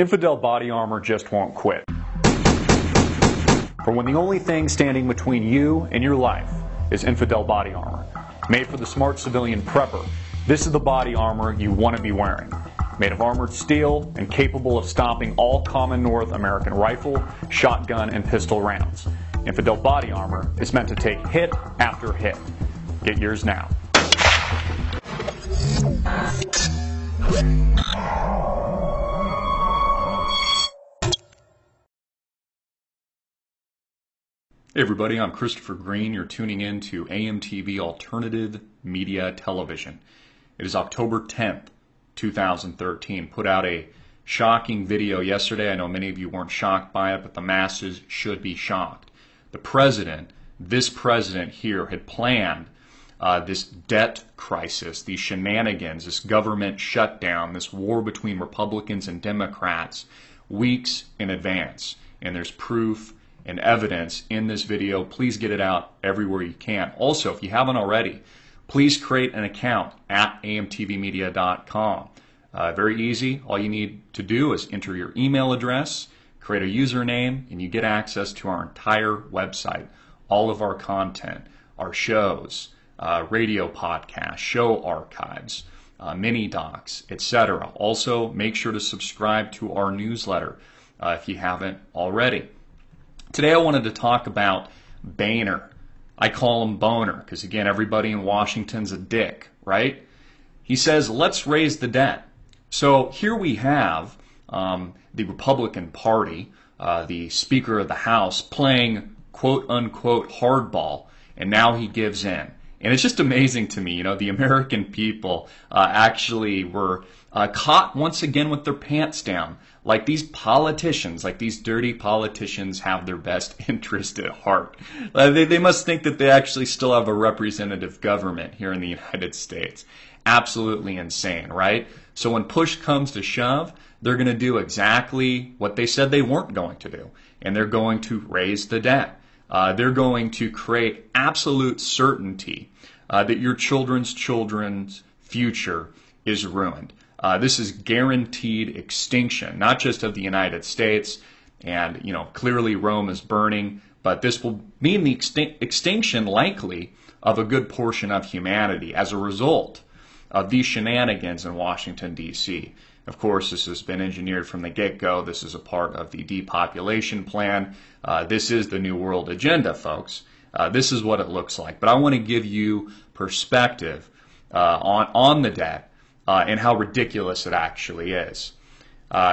Infidel body armor just won't quit. For when the only thing standing between you and your life is infidel body armor, made for the smart civilian prepper, this is the body armor you want to be wearing. Made of armored steel and capable of stopping all common North American rifle, shotgun, and pistol rounds. Infidel body armor is meant to take hit after hit. Get yours now. Hey everybody, I'm Christopher Green. You're tuning in to AMTV Alternative Media Television. It is October 10th, 2013. Put out a shocking video yesterday. I know many of you weren't shocked by it, but the masses should be shocked. The president, this president here, had planned this debt crisis, these shenanigans, this government shutdown, this war between Republicans and Democrats weeks in advance. And there's proof and evidence in this video. Please get it out everywhere you can. Also, if you haven't already, please create an account at amtvmedia.com. Very easy. All you need to do is enter your email address, create a username, and you get access to our entire website, all of our content, our shows, radio podcasts, show archives, mini docs, etc. Also, make sure to subscribe to our newsletter if you haven't already. Today I wanted to talk about Boehner. I call him Boner because, again, everybody in Washington's a dick, right? He says, let's raise the debt. So here we have the Republican Party, the Speaker of the House, playing quote-unquote hardball, and now he gives in. And it's just amazing to me, the American people actually were caught once again with their pants down. Like these politicians, like these dirty politicians have their best interest at heart. They must think that they actually still have a representative government here in the United States. Absolutely insane, right? So when push comes to shove, they're going to do exactly what they said they weren't going to do. And they're going to raise the debt. They're going to create absolute certainty that your children's future is ruined. This is guaranteed extinction, not just of the United States, and clearly Rome is burning, but this will mean the extinction likely of a good portion of humanity as a result of these shenanigans in Washington, D.C. Of course, this has been engineered from the get-go. This is a part of the depopulation plan. This is the New World Agenda, folks. This is what it looks like. But I want to give you perspective on the debt and how ridiculous it actually is.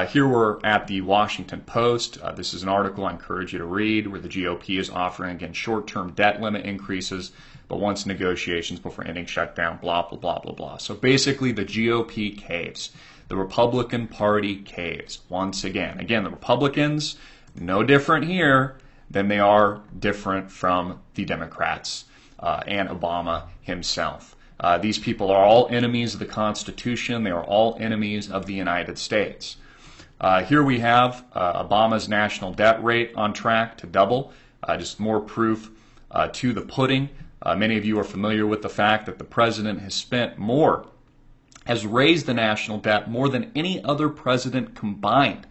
Here we're at the Washington Post. This is an article I encourage you to read where the GOP is offering, again, short-term debt limit increases, but wants negotiations before ending shutdown, blah, blah, blah, blah, blah. So basically the GOP caves. The Republican Party caves once again. Again, the Republicans, no different here than they are different from the Democrats and Obama himself. These people are all enemies of the Constitution. They are all enemies of the United States. Here we have Obama's national debt rate on track to double. Just more proof to the pudding. Many of you are familiar with the fact that the president has raised the national debt more than any other president combined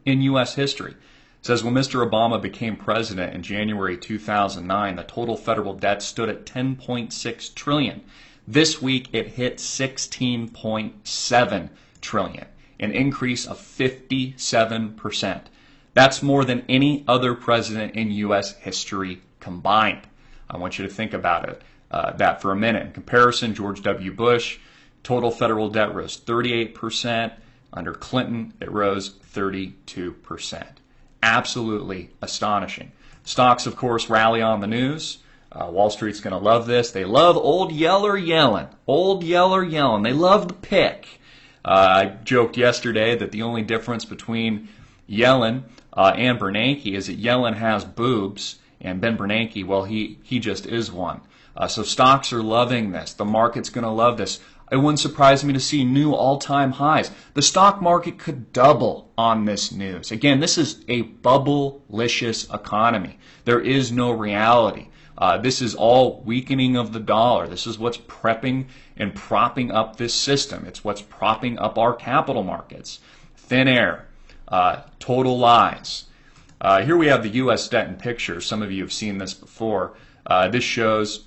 in U.S. history. It says when Mr. Obama became president in January 2009, the total federal debt stood at $10.6 trillion. This week it hit $16.7 trillion, an increase of 57%. That's more than any other president in U.S. history combined. I want you to think about that for a minute. In comparison, George W. Bush, total federal debt rose 38%. Under Clinton, it rose 32%. Absolutely astonishing. Stocks, of course, rally on the news. Wall Street's going to love this. They love Old Yeller yelling. Old Yeller yelling. They love the pick. I joked yesterday that the only difference between Yellen and Bernanke is that Yellen has boobs, and Ben Bernanke, well, he just is one. So stocks are loving this. The market's going to love this. It wouldn't surprise me to see new all-time highs. The stock market could double on this news. Again, this is a bubble-licious economy. There is no reality. This is all weakening of the dollar. This is what's prepping and propping up this system. It's what's propping up our capital markets. thin air, total lies. Here we have the U.S. debt in picture. Some of you have seen this before. This shows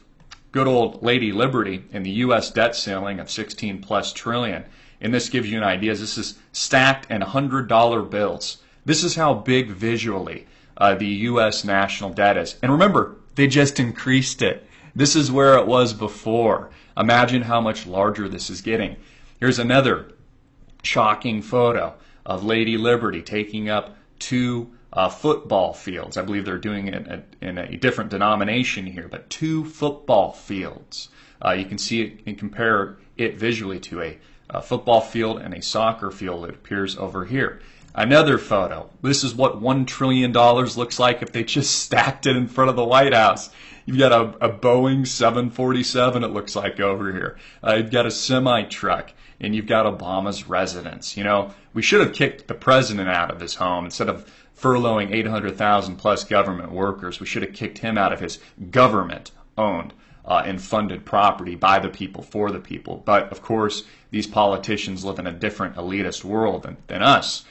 good old Lady Liberty in the U.S. debt ceiling of 16 plus trillion. And this gives you an idea. This is stacked in $100 bills. This is how big visually the U.S. national debt is. And remember, they just increased it. This is where it was before. Imagine how much larger this is getting. Here's another shocking photo of Lady Liberty taking up 2 football fields. I believe they're doing it in a different denomination here, but 2 football fields. You can see it and compare it visually to a football field and a soccer field that appears over here. Another photo. This is what $1 trillion looks like if they just stacked it in front of the White House. You've got a Boeing 747, it looks like, over here. You've got a semi-truck, and you've got Obama's residence. You know, we should have kicked the president out of his home. Instead of furloughing 800,000 plus government workers, we should have kicked him out of his government-owned and funded property by the people, for the people. But, of course, these politicians live in a different elitist world than us.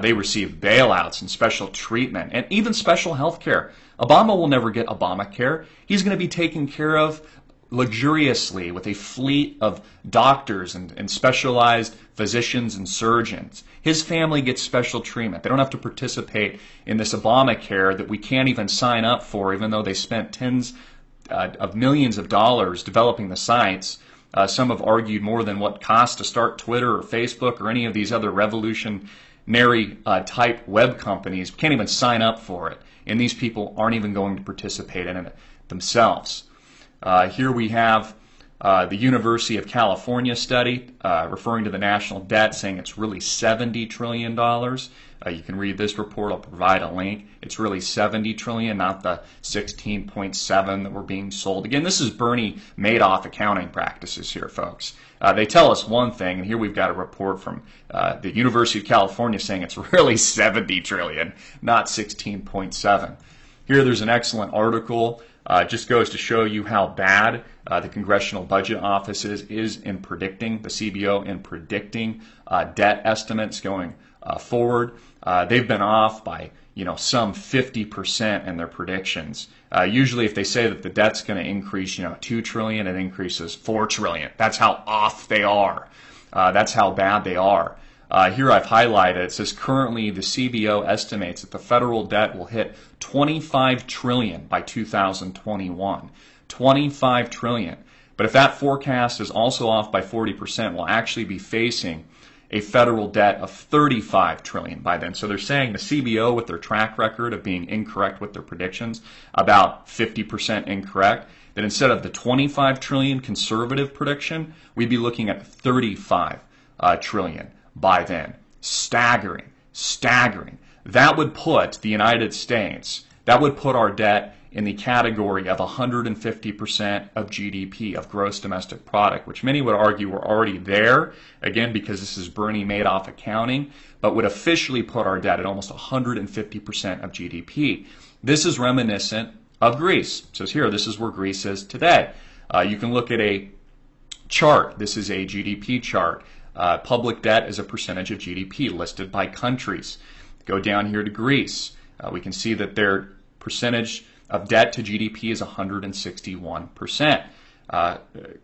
They receive bailouts and special treatment and even special health care. Obama will never get Obamacare. He's going to be taken care of luxuriously with a fleet of doctors and specialized physicians and surgeons. His family gets special treatment. They don't have to participate in this Obamacare that we can't even sign up for, even though they spent tens of millions of dollars developing the sites. Some have argued more than what costs to start Twitter or Facebook or any of these other revolutionary type web companies. We can't even sign up for it. And these people aren't even going to participate in it themselves. Here we have the University of California study referring to the national debt, saying it's really $70 trillion. You can read this report. I'll provide a link. It's really $70 trillion, not the 16.7 that were being sold. Again, this is Bernie Madoff accounting practices here, folks. They tell us one thing, and here we've got a report from the University of California saying it's really $70 trillion, not 16.7. Here there's an excellent article. It just goes to show you how bad the Congressional Budget Office is in predicting, the CBO in predicting debt estimates going forward. They've been off by some 50% in their predictions. Usually if they say that the debt's going to increase, $2 trillion, it increases $4 trillion. That's how off they are. That's how bad they are. Here I've highlighted, it says currently the CBO estimates that the federal debt will hit $25 trillion by 2021. $25 trillion. But if that forecast is also off by 40%, we'll actually be facing a federal debt of $35 trillion by then. So they're saying the CBO, with their track record of being incorrect with their predictions, about 50% incorrect, that instead of the $25 trillion conservative prediction, we'd be looking at $35 trillion by then. Staggering, staggering. That would put the United States, that would put our debt in the category of 150% of GDP, of gross domestic product, which many would argue we're already there, again, because this is Bernie Madoff accounting, but would officially put our debt at almost 150% of GDP. This is reminiscent of Greece. It says here, this is where Greece is today. You can look at a chart. This is a GDP chart. Public debt is a percentage of GDP listed by countries. Go down here to Greece. We can see that their percentage of debt to GDP is 161%.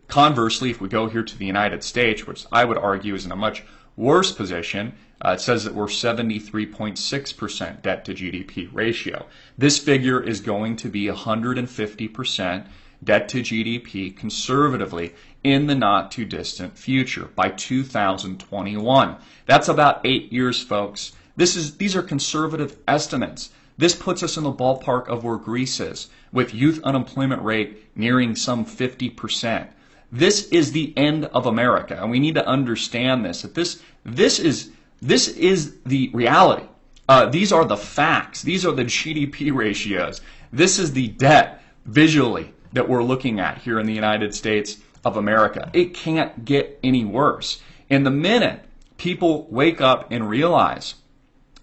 Conversely, if we go here to the United States, which I would argue is in a much worse position, it says that we're 73.6% debt to GDP ratio. This figure is going to be 150% debt to GDP conservatively in the not too distant future by 2021. That's about 8 years, folks. These are conservative estimates. This puts us in the ballpark of where Greece is, with youth unemployment rate nearing some 50%. This is the end of America, and we need to understand this. That this is the reality. These are the facts. These are the GDP ratios. This is the debt visually that we're looking at here in the United States of America. It can't get any worse. And the minute people wake up and realize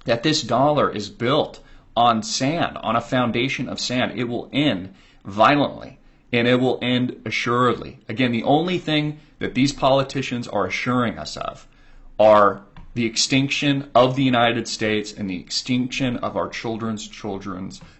that this dollar is built on sand, on a foundation of sand, it will end violently, and it will end assuredly. Again, the only thing that these politicians are assuring us of are the extinction of the United States and the extinction of our children's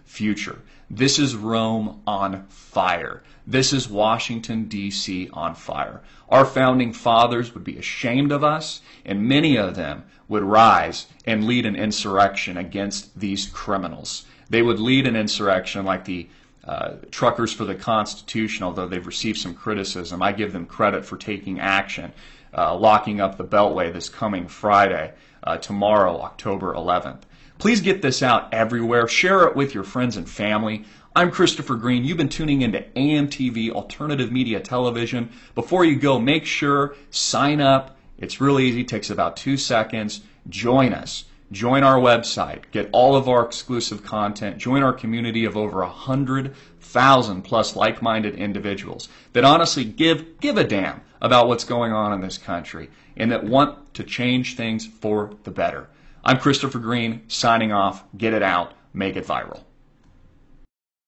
future. This is Rome on fire. This is Washington, D.C. on fire. Our founding fathers would be ashamed of us, and many of them would rise and lead an insurrection against these criminals. They would lead an insurrection like the Truckers for the Constitution, although they've received some criticism. I give them credit for taking action, locking up the Beltway this coming Friday, tomorrow, October 11th. Please get this out everywhere. Share it with your friends and family. I'm Christopher Green. You've been tuning into AMTV Alternative Media Television. Before you go, make sure, sign up. It's really easy. It takes about 2 seconds. Join us. Join our website. Get all of our exclusive content. Join our community of over 100,000 plus like-minded individuals that honestly give a damn about what's going on in this country and that want to change things for the better. I'm Christopher Green, signing off. Get it out. Make it viral.